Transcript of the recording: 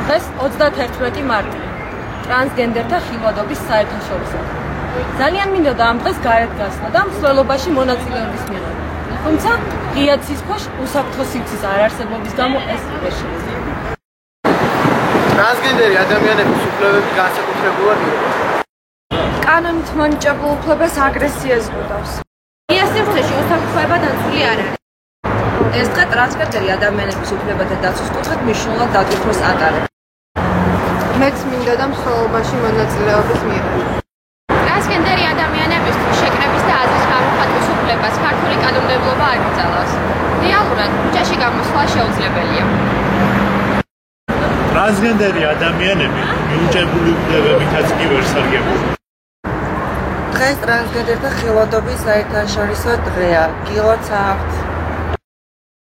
დღეს 31 მარტი ტრანსგენდერთა ხილვადობის საერთაშორისო. ძალიან მინდოდა ამ დღეს გარეთ გასვლა და მსვლელობაში მონაწილეობის მიღება. თუმცა ღია ცის ქვეშ უსაფრთხო სივრცის არარსებობის გამო ეს ვერ შეიძლება. ტრანსგენდერი ადამიანების უფლებები განსაკუთრებულად ირგვლივ. კანონით მონიჭებულ უფლებას აგრესიას ზღუდავს. ღია სივრცეში უსაფრთხოება დაცული არ არის. ეს დღე ტრანსგენდერი ადამიანების უფლებათა დაცვის კუთხით მნიშვნელოვნად დატვირთვას ატარებს. მეც მინდოდა მსვლელობაში მონაწილეობის მიღება. ტრანსგენდერი ადამიანებისთვის შეკრების და აზრის გამოხატვის უფლებას ქართული კანონმდებლობა არ იცავს. რეალურად ქუჩაში გამოსვლა შეუძლებელია. ტრანსგენდერი ადამიანები მინიჭებული უფლებებითაც კი ვერ სარგებლობენ. დღეს ტრანსგენდერთა ხილვადობის საერთაშორისო დღეა. გილოცავთ.